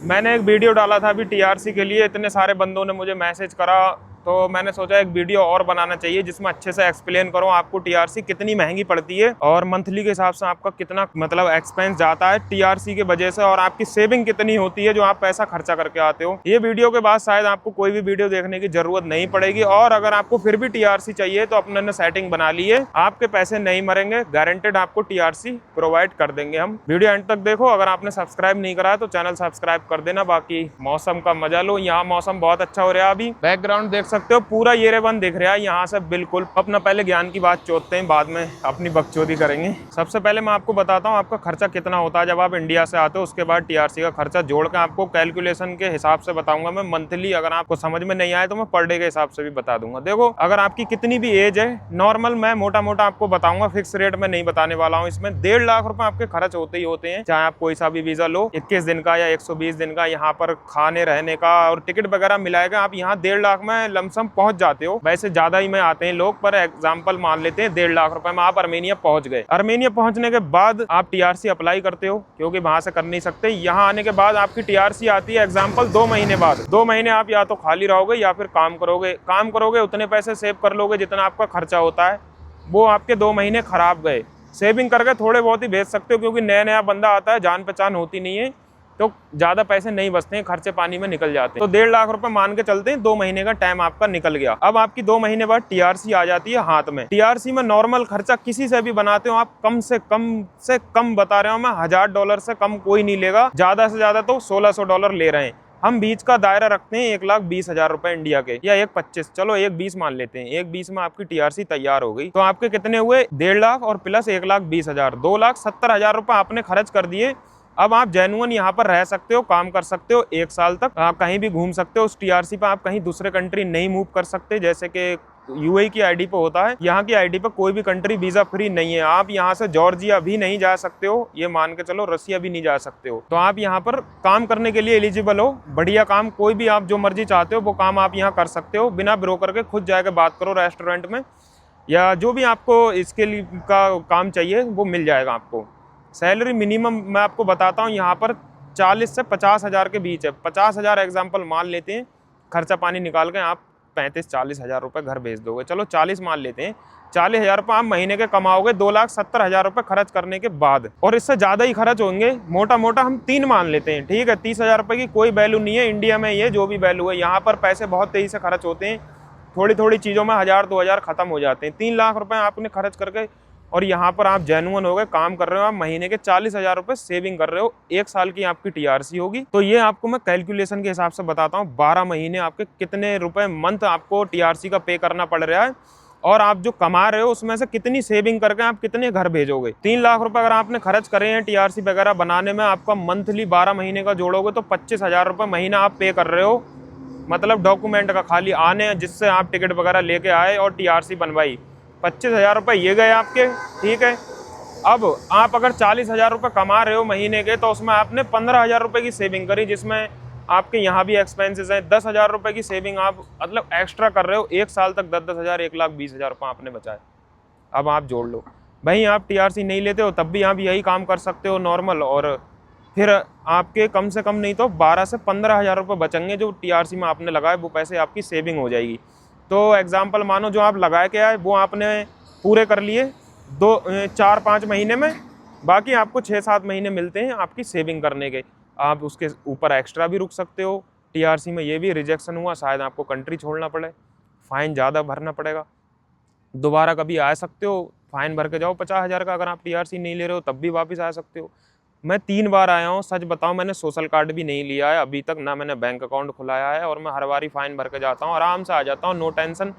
मैंने एक वीडियो डाला था अभी टीआरसी के लिए, इतने सारे बंदों ने मुझे मैसेज करा, तो मैंने सोचा एक वीडियो और बनाना चाहिए जिसमें अच्छे से एक्सप्लेन करूं आपको टीआरसी कितनी महंगी पड़ती है और मंथली के हिसाब से आपका कितना मतलब एक्सपेंस जाता है टीआरसी के वजह से, और आपकी सेविंग कितनी होती है जो आप पैसा खर्चा करके आते हो। ये वीडियो के बाद शायद आपको कोई भी वीडियो देखने की जरूरत नहीं पड़ेगी, और अगर आपको फिर भी टीआरसी चाहिए तो अपने ने सेटिंग बना ली है, आपके पैसे नहीं मरेंगे, गारंटेड आपको टीआरसी प्रोवाइड कर देंगे हम। वीडियो एंड तक देखो। अगर आपने सब्सक्राइब नहीं करा है तो चैनल सब्सक्राइब कर देना। बाकी मौसम का मजा लो, यहाँ मौसम बहुत अच्छा हो रहा है। अभी बैकग्राउंड देख सकते हो पूरा येरेवन दिख रहा है यहाँ से बिल्कुल। अपना पहले ज्ञान की बात चोदते हैं, बाद में अपनी बकचोदी करेंगे। सबसे पहले मैं आपको बताता हूँ आपका खर्चा कितना होता है जब आप इंडिया से आते हो, उसके बाद टीआरसी का खर्चा जोड़ के आपको कैलकुलेशन के हिसाब से बताऊंगा मैं मंथली। अगर आपको समझ में नहीं आए तो मैं पर डे के हिसाब से भी बता दूंगा। देखो, अगर आपकी कितनी भी एज है, नॉर्मल मैं मोटा मोटा आपको बताऊंगा, फिक्स रेट में नहीं बताने वाला हूँ। इसमें 1.5 लाख रुपए आपके खर्च होते ही होते हैं, चाहे आप कोई सा भी वीजा लो, 21 दिन का या 120 दिन का। यहाँ पर खाने रहने का और टिकट वगैरह मिलाएगा, आप यहाँ 1.5 लाख में लमसम पहुंच जाते हो। वैसे ज्यादा ही में आते हैं लोग, पर एग्जाम्पल मान लेते हैं 1.5 लाख रुपए में आप अर्मेनिया पहुंच गए। अर्मेनिया पहुंचने के बाद आप टीआरसी अप्लाई करते हो, क्योंकि वहां से कर नहीं सकते। यहाँ आने के बाद आपकी टीआरसी आती है एग्जाम्पल 2 महीने बाद। 2 महीने आप या तो खाली रहोगे या फिर काम करोगे। काम करोगे उतने पैसे सेव कर लोगे जितना आपका खर्चा होता है, वो आपके 2 महीने खराब गए। सेविंग करके थोड़े बहुत ही भेज सकते हो, क्योंकि नया नया बंदा आता है, जान पहचान होती नहीं है, तो ज्यादा पैसे नहीं बचते हैं, खर्चे पानी में निकल जाते हैं। तो 1.5 लाख रुपए मान के चलते हैं, 2 महीने का टाइम आपका निकल गया। अब आपकी 2 महीने बाद टीआरसी आ जाती है हाथ में। टीआरसी में नॉर्मल खर्चा किसी से भी बनाते हो आप, कम से कम बता रहा हूं मैं, $1000 से कम कोई नहीं लेगा। ज्यादा से ज्यादा तो $1600 ले रहे हैं। हम बीच का दायरा रखते हैं 1,20,000 रुपए इंडिया के, या 1,25, चलो 1,20 मान लेते हैं। 1,20 में आपकी टीआरसी तैयार हो गई, तो आपके कितने हुए? 1.5 लाख और प्लस 1,20,000, 2,70,000 रुपए आपने खर्च कर दिए। अब आप जेन्युइन यहाँ पर रह सकते हो, काम कर सकते हो 1 साल तक, आप कहीं भी घूम सकते हो। उस टीआरसी पे आप कहीं दूसरे कंट्री नहीं मूव कर सकते, जैसे कि यूएई की आईडी पे होता है। यहाँ की आईडी पे कोई भी कंट्री वीजा फ्री नहीं है। आप यहाँ से जॉर्जिया भी नहीं जा सकते हो, ये मान के चलो, रसिया भी नहीं जा सकते हो। तो आप यहाँ पर काम करने के लिए एलिजिबल हो। बढ़िया काम, कोई भी आप जो मर्जी चाहते हो वो काम आप यहाँ कर सकते हो, बिना ब्रोकर के। खुद जाके बात करो रेस्टोरेंट में, या जो भी आपको इसके लिए का काम चाहिए वो मिल जाएगा आपको। सैलरी मिनिमम मैं आपको बताता हूँ, यहाँ पर 40 से 50,000 के बीच है। 50,000 एग्जाम्पल मान लेते हैं, खर्चा पानी निकाल के आप 35-40 हज़ार रुपये घर भेज दोगे। चलो 40 मान लेते हैं, 40,000 रुपये आप महीने के कमाओगे 2,70,000 रुपये खर्च करने के बाद। और इससे ज़्यादा ही खर्च होंगे, मोटा मोटा हम 3 मान लेते हैं, ठीक है। 30,000 रुपये की कोई वैल्यू नहीं है इंडिया में, ये जो भी वैल्यू है। यहाँ पर पैसे बहुत तेज़ी से खर्च होते हैं, थोड़ी थोड़ी चीज़ों में 1,000-2,000 खत्म हो जाते हैं। 3 लाख रुपये आपने खर्च करके, और यहाँ पर आप जेन्युइन हो गए, काम कर रहे हो, आप महीने के 40,000 रुपये सेविंग कर रहे हो। 1 साल की आपकी टीआरसी होगी। तो ये आपको मैं कैलकुलेशन के हिसाब से बताता हूँ, 12 महीने आपके कितने रुपए मंथ आपको टीआरसी का पे करना पड़ रहा है, और आप जो कमा रहे हो उसमें से कितनी सेविंग करके आप कितने घर भेजोगे। 3 लाख रुपए अगर आपने खर्च करे हैं टीआरसी वगैरह बनाने में, आपका मंथली 12 महीने का जोड़ोगे तो 25,000 रुपये महीना आप पे कर रहे हो। मतलब डॉक्यूमेंट का खाली आने, जिससे आप टिकट वगैरह लेके आए और टीआरसी बनवाई, 25,000 रुपये ये गए आपके, ठीक है। अब आप अगर 40,000 रुपये कमा रहे हो महीने के, तो उसमें आपने 15,000 रुपये की सेविंग करी, जिसमें आपके यहाँ भी एक्सपेंसेस हैं। 10,000 रुपये की सेविंग आप मतलब एक्स्ट्रा कर रहे हो। 1 साल तक 10,000, 1,20,000 रुपये आपने बचाए। अब आप जोड़ लो भाई, आप टीआरसी नहीं लेते हो तब भी आप यही काम कर सकते हो नॉर्मल, और फिर आपके कम से कम नहीं तो 12 से 15,000 रुपये बचेंगे, जो टीआरसी में आपने लगाए वो पैसे आपकी सेविंग हो जाएगी। तो एग्जाम्पल मानो जो आप लगाए के आए वो आपने पूरे कर लिए 4-5 महीने में, बाकी आपको 6-7 महीने मिलते हैं आपकी सेविंग करने के। आप उसके ऊपर एक्स्ट्रा भी रुक सकते हो। टीआरसी में ये भी रिजेक्शन हुआ, शायद आपको कंट्री छोड़ना पड़े, फ़ाइन ज़्यादा भरना पड़ेगा, दोबारा कभी आ सकते हो, फ़ाइन भर के जाओ 50,000 का। अगर आप टीआरसी नहीं ले रहे हो तब भी वापस आ सकते हो। मैं 3 बार आया हूँ, सच बताऊँ मैंने सोशल कार्ड भी नहीं लिया है अभी तक, ना मैंने बैंक अकाउंट खुलाया है, और मैं हर बार ही फाइन भर के जाता हूँ, आराम से आ जाता हूँ, नो टेंशन।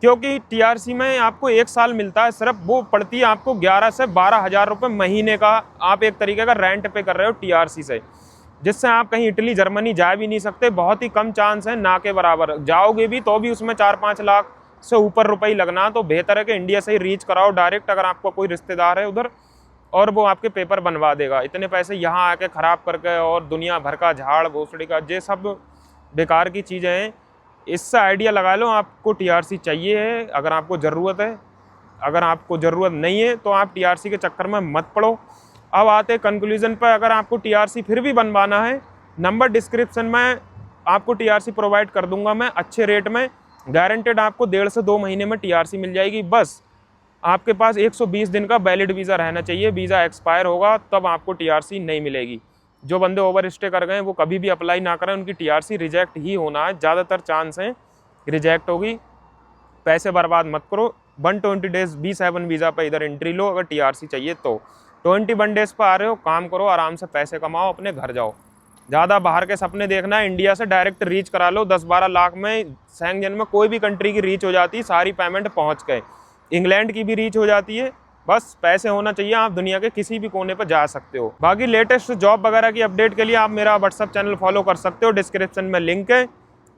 क्योंकि टीआरसी में आपको 1 साल मिलता है सिर्फ, वो पड़ती है आपको 11 से 12,000 रुपये महीने का। आप एक तरीके का रेंट पे कर रहे हो टीआरसी से, जिससे आप कहीं इटली जर्मनी जा भी नहीं सकते। बहुत ही कम चांस है, ना के बराबर। जाओगे भी तो भी उसमें 4-5 लाख से ऊपर रुपये ही लगना। तो बेहतर है कि इंडिया से ही रीच कराओ डायरेक्ट, अगर आपका कोई रिश्तेदार है उधर, और वो आपके पेपर बनवा देगा। इतने पैसे यहाँ आके ख़राब करके, और दुनिया भर का झाड़ भोसड़ी का, ये सब बेकार की चीज़ें हैं। इससे आइडिया लगा लो, आपको टीआरसी चाहिए है अगर आपको ज़रूरत है। अगर आपको ज़रूरत नहीं है तो आप टीआरसी के चक्कर में मत पड़ो। अब आते कंक्लूजन पर, अगर आपको टीआरसी फिर भी बनवाना है नंबर डिस्क्रिप्शन में आपको टीआरसी प्रोवाइड कर दूंगा मैं अच्छे रेट में, गारंटेड आपको 1.5 से 2 महीने में टीआरसी मिल जाएगी। बस आपके पास 120 दिन का वैलिड वीज़ा रहना चाहिए, वीज़ा एक्सपायर होगा तब आपको टीआरसी नहीं मिलेगी। जो बंदे ओवर स्टे कर गए वो कभी भी अप्लाई ना करें, उनकी टीआरसी रिजेक्ट ही होना है, ज़्यादातर चांस हैं रिजेक्ट होगी। पैसे बर्बाद मत करो। 120 डेज B7 वीज़ा पर इधर एंट्री लो अगर टीआरसी चाहिए तो। 21 डेज पर आ रहे हो, काम करो आराम से, पैसे कमाओ, अपने घर जाओ। ज़्यादा बाहर के सपने देखना है, इंडिया से डायरेक्ट रीच करा लो। 10-12 लाख में शेंगेन में कोई भी कंट्री की रीच हो जाती है, सारी पेमेंट पहुँच गए। इंग्लैंड की भी रीच हो जाती है, बस पैसे होना चाहिए, आप दुनिया के किसी भी कोने पर जा सकते हो। बाकी लेटेस्ट जॉब वगैरह की अपडेट के लिए आप मेरा व्हाट्सअप चैनल फॉलो कर सकते हो, डिस्क्रिप्शन में लिंक है।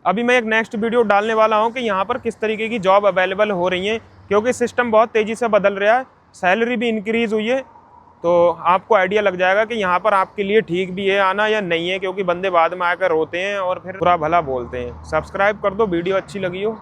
अभी मैं एक नेक्स्ट वीडियो डालने वाला हूँ कि यहाँ पर किस तरीके की जॉब अवेलेबल हो रही है, क्योंकि सिस्टम बहुत तेज़ी से बदल रहा है, सैलरी भी इंक्रीज़ हुई है, तो आपको आइडिया लग जाएगा कि यहाँ पर आपके लिए ठीक भी है आना या नहीं है, क्योंकि बंदे बाद में आकर रोते हैं और फिर बुरा भला बोलते हैं। सब्सक्राइब कर दो, वीडियो अच्छी लगी हो।